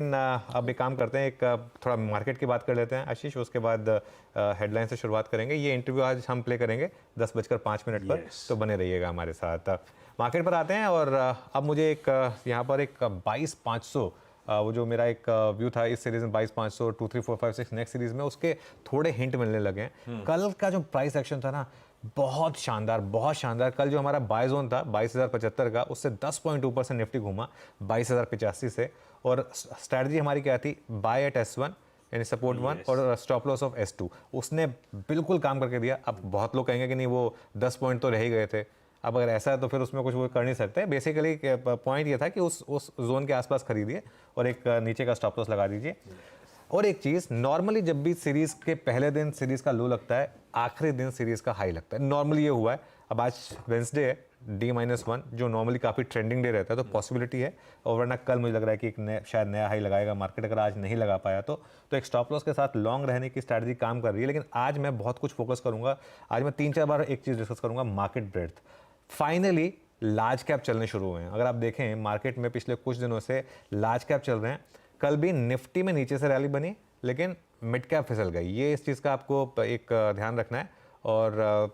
अब एक काम करते हैं, एक थोड़ा मार्केट की बात कर लेते हैं आशीष, उसके बाद हेडलाइन से शुरुआत करेंगे। ये इंटरव्यू आज हम प्ले करेंगे 10:05 पर, तो बने रहिएगा हमारे साथ। मार्केट पर आते हैं और अब मुझे एक यहाँ पर एक 22,500 वो जो मेरा एक व्यू था इस सीरीज में 22,500 2 3 4 5 6 नेक्स्ट सीरीज में, उसके थोड़े हिंट मिलने लगे हैं। कल का जो प्राइस एक्शन था ना, बहुत शानदार, बहुत शानदार। कल जो हमारा बाय जोन था 22,075 का, उससे 10.2% निफ्टी घूमा 22,085 से। और स्ट्रैटेजी हमारी क्या थी? बाय एट S1 यानी सपोर्ट 1 और स्टॉप लॉस ऑफ S2। उसने बिल्कुल काम करके दिया। अब बहुत लोग कहेंगे कि नहीं, वो 10 पॉइंट तो रह ही गए थे। अब अगर ऐसा है तो फिर उसमें कुछ वो कर नहीं सकते। बेसिकली पॉइंट ये था कि उस जोन के आसपास खरीदिए और एक नीचे का स्टॉप लॉस लगा दीजिए। और एक चीज़, नॉर्मली जब भी सीरीज़ के पहले दिन सीरीज़ का लो लगता है, आखिरी दिन सीरीज़ का हाई लगता है। नॉर्मली ये हुआ है। अब आज वेंसडे है, D-1, जो नॉर्मली काफ़ी ट्रेंडिंग डे रहता है, तो पॉसिबिलिटी है। और वरना कल मुझे लग रहा है कि एक शायद नया हाई लगाएगा मार्केट। अगर आज नहीं लगा पाया तो एक स्टॉप लॉस के साथ लॉन्ग रहने की स्ट्रैटेजी काम कर रही है। लेकिन आज मैं बहुत कुछ फोकस करूंगा। आज मैं 3-4 बार एक चीज़ डिस्कस करूंगा, market breadth. Finally large cap चलने शुरू हुए हैं। अगर आप देखें मार्केट में पिछले कुछ दिनों से लार्ज कैप चल रहे हैं। कल भी निफ्टी में नीचे से रैली बनी, लेकिन मिड कैप फिसल गई। ये इस चीज़ का आपको एक ध्यान रखना है। और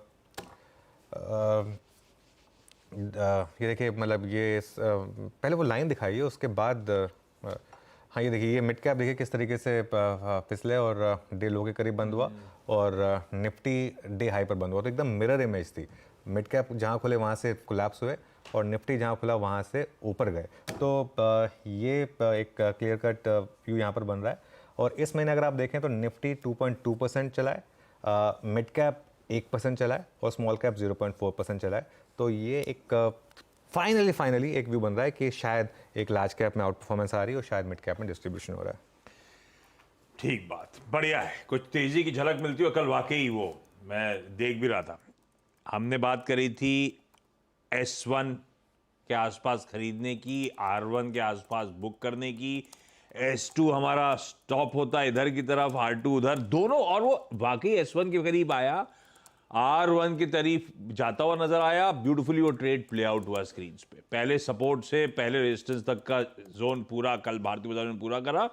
ये देखिए, मतलब ये पहले वो लाइन दिखाइए, उसके बाद हाँ ये देखिए, ये मिड कैप देखिए किस तरीके से फिसले और डे लो के करीब बंद हुआ और निफ्टी डे हाई पर बंद हुआ। तो एकदम मिरर इमेज थी। मिड कैप जहाँ खुले वहाँ से कोलैप्स हुए और निफ्टी जहाँ खुला वहाँ से ऊपर गए। तो ये एक क्लियर कट व्यू यहाँ पर बन रहा है। और इस महीने अगर आप देखें तो निफ्टी 2.2% चला है, मिड कैप 1% चला है और स्मॉल कैप 0.4% चला है। तो ये एक फाइनली एक व्यू बन रहा है कि शायद एक लार्ज कैप में आउट परफॉर्मेंस आ रही है और शायद मिड कैप में डिस्ट्रीब्यूशन हो रहा है। ठीक बात, बढ़िया है। कुछ तेजी की झलक मिलती है। कल वाकई वो मैं देख भी रहा था। हमने बात करी थी S1 के आसपास खरीदने की, R1 के आसपास बुक करने की, S2 हमारा स्टॉप होता है इधर की तरफ, R2 उधर, दोनों। और वो वाकई S1 के करीब आया, R1 की तरफ जाता हुआ नजर आया। ब्यूटीफुली वो ट्रेड प्ले आउट हुआ स्क्रीन पे। पहले सपोर्ट से पहले रेजिस्टेंस तक का जोन पूरा कल भारतीय बाजार में पूरा करा।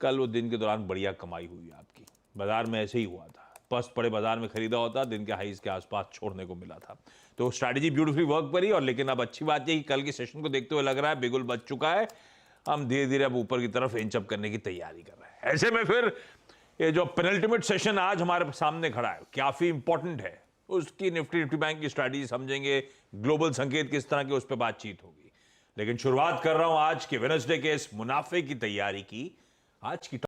कल वो दिन के दौरान बढ़िया कमाई हुई आपकी। बाजार में ऐसे ही हुआ था, पस्त पड़े बाजार में खरीदा होता, दिन के हाईज के आसपास छोड़ने को मिला था। तो स्ट्रैटेजी ब्यूटीफुली वर्क करी। और लेकिन अब अच्छी बात यह कि कल के सेशन को देखते हुए लग रहा है बिगुल बच चुका है। हम धीरे धीरे अब ऊपर की तरफ इंच अप करने की तैयारी कर रहे हैं। ऐसे में फिर ये जो पेनल्टीमेट सेशन आज हमारे सामने खड़ा है, काफी इंपॉर्टेंट है। उसकी निफ्टी बैंक की स्ट्रैटेजी समझेंगे, ग्लोबल संकेत किस तरह के, उस पर बातचीत होगी। लेकिन शुरुआत कर रहा हूं आज के वेडनेसडे के इस मुनाफे की तैयारी की। आज की